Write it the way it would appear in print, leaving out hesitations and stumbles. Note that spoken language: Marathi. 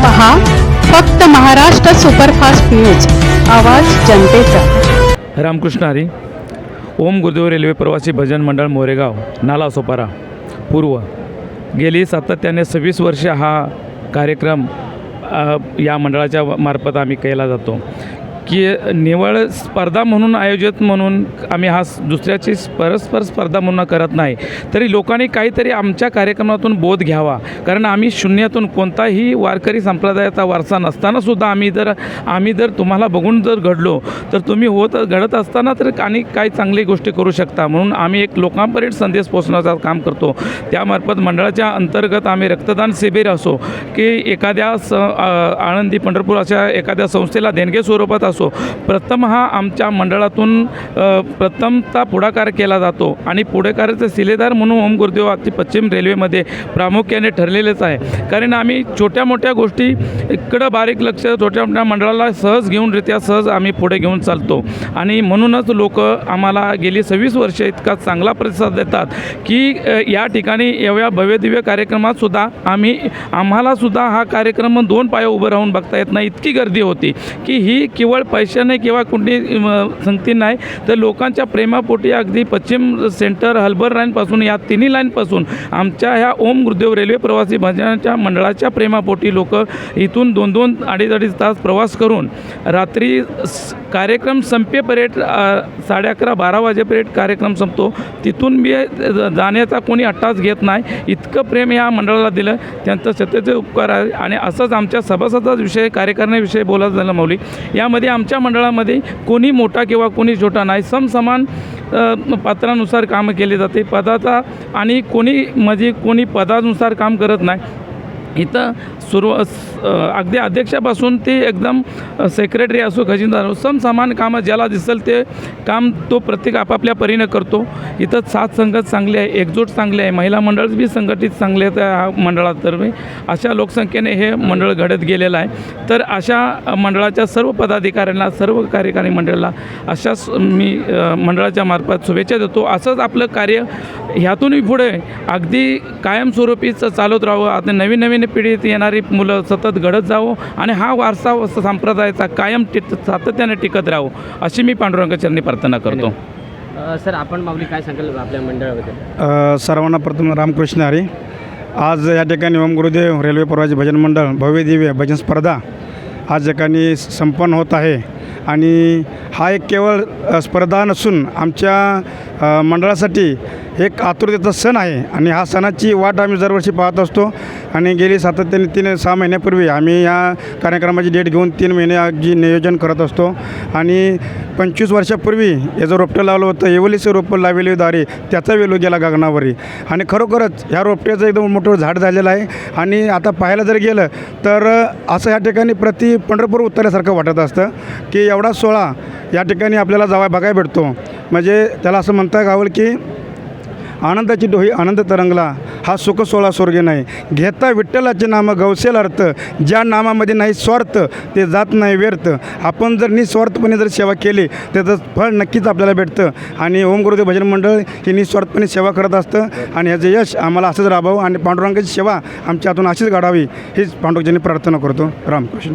पहा फक्त महाराष्ट्र सुपरफास्ट न्यूज, आवाज जनतेचा। रामकृष्ण हरी। ओम गुरुदेव रेल्वे प्रवासी भजन मंडळ मोरेगाव नालासोपारा पूर्व गेली सातत्याने 26 वर्षे हा कार्यक्रम या मंडळाच्या मार्फत आम्ही केला जातो की निवळ स्पर्धा म्हणून आयोजित म्हणून आम्ही हा दुसऱ्याची परस्पर स्पर्धा म्हणून करत नाही, तरी लोकांनी काहीतरी आमच्या कार्यक्रमातून बोध घ्यावा। कारण आम्ही शून्यातून कोणताही वारकरी संप्रदायाचा वारसा नसतानासुद्धा आम्ही जर तुम्हाला बघून जर घडलो तर तुम्ही घडत असताना तर आणि काही चांगली गोष्टी करू शकता, म्हणून आम्ही एक लोकांपर्यंत संदेश पोचवण्याचं काम करतो। त्यामार्फत मंडळाच्या अंतर्गत आम्ही रक्तदान शिबिर असो की एखाद्या आळंदी पंढरपूर अशा एखाद्या संस्थेला देणगे स्वरूपात असो, प्रथम हा आमच्या मंडळातून प्रथमता पुढाकार केला जातो आणि पुढाकाराचे शिलेदार म्हणून ओम गुरुदेव पश्चिम रेल्वेमध्ये प्रामुख्याने ठरलेलेच आहे। कारण आम्ही छोट्या मोठ्या गोष्टी इकडं बारीक लक्ष छोट्या मोठ्या मंडळाला सहज आम्ही पुढे घेऊन चालतो आणि म्हणूनच लोक आम्हाला गेली 26 वर्ष इतका चांगला प्रतिसाद देतात की या ठिकाणी एवढ्या भव्यदिव्य कार्यक्रमातसुद्धा आम्हालासुद्धा हा कार्यक्रम 2 पाय उभं राहून बघता येत नाही, इतकी गर्दी होती की ही केवळ पैशाने किंवा कुठली संगती नाही तर लोकांच्या प्रेमापोटी अगदी पश्चिम सेंटर हलबर लाईनपासून या तिन्ही लाईनपासून आमच्या ह्या ओम गुरुदेव रेल्वे प्रवासी भजनाच्या मंडळाच्या प्रेमापोटी लोक इथून 2-2 अडीच तास प्रवास करून रात्री कार्यक्रम संपेपर्यंत 11:30-12 वाजेपर्यंत कार्यक्रम संपतो, तिथून मी जाण्याचा कोणी अट्टास घेत नाही, इतकं प्रेम या मंडळाला दिलं, त्यांचं सत्याचे उपकार आहे। आणि असंच आमच्या सभासदाविषयी कार्यकारिणीविषयी बोलायचं झालं माऊली, यामध्ये आमच्या मंडळामध्ये कोणी मोठा किंवा कोणी छोटा नाही, समसमान पात्रानुसार कामं केले जाते पदाचा आणि कोणी पदानुसार काम करत नाही। इथं अगदी अध्यक्षापासून ते एकदम सेक्रेटरी असो खजिनदार समसमान कामं ज्याला दिसेल ते काम तो प्रत्येक आपापल्या परीनं करतो। इथं साथ संगत चांगली आहे, एकजूट चांगली आहे, महिला मंडळ बी संघटित चांगले आहेत ह्या मंडळातर्फे, अशा लोकसंख्येने हे मंडळ घडत गेलेलं आहे। तर अशा मंडळाच्या सर्व पदाधिकाऱ्यांना सर्व कार्यकारी मंडळाला अशाच मी मंडळाच्या मार्फत शुभेच्छा देतो। असंच आपलं कार्य ह्यातूनही पुढे अगदी कायमस्वरूपीच चालत राहावं, आता नवीन पिढीत येणारी मुलं सतत घडत जावं आणि हा वारसा संप्रदायाचा कायम सातत्याने टिकत राहावं अशी मी पांडुरंगाचरणी प्रार्थना करतो। सर आपण माऊली काय सांगाल आपल्या मंडळाबद्दल? सर्वांना प्रथम रामकृष्ण हरी। आज या ठिकाणी ओम गुरुदेव रेल्वे प्रवासी भजन मंडळ भव्य दिव्य भजन स्पर्धा आज ठिकाणी संपन्न होत आहे आणि हा एक केवळ स्पर्धा नसून आमच्या मंडळासाठी एक आतुरतेचा सण आहे आणि हा सणाची वाट आम्ही दरवर्षी पाहत असतो आणि गेली सातत्याने 3-6 महिन्यापूर्वी आम्ही या कार्यक्रमाची डेट घेऊन 3 महिने नियोजन करत असतो आणि 25 वर्षापूर्वी याचं रोपटं लावलं होतं, येवलीचं रोपं लावलेली दारी त्याचा वेलो गेला गगनावरी आणि खरोखरच ह्या रोपट्याचं एकदम मोठं झाड झालेलं आहे आणि आता पाहायला जर गेलं तर असं ह्या ठिकाणी प्रति पंढरपूर उतरल्यासारखं वाटत असतं की एवढा सोहळा या ठिकाणी आपल्याला बघायला भेटतो। म्हणजे त्याला असं म्हणता यावं की आनंदाची डोही आनंद तरंगला, हा सुख सोहळा स्वर्गे नाही, घेता विठ्ठलाचे नाम गवसेल अर्थ, ज्या नामामध्ये नाही स्वार्थ ते जात नाही व्यर्थ। आपण जर निस्वार्थपणे जर सेवा केली त्याचं फळ नक्कीच आपल्याला भेटतं आणि ओम गुरुदेव भजन मंडळ हे निस्वार्थपणे सेवा करत असतं आणि ह्याचं यश आम्हाला असंच राहावं आणि पांडुरंगाची सेवा आमच्या हातून अशीच घडावी हीच पांडुरंगाची प्रार्थना करतो। रामकृष्ण।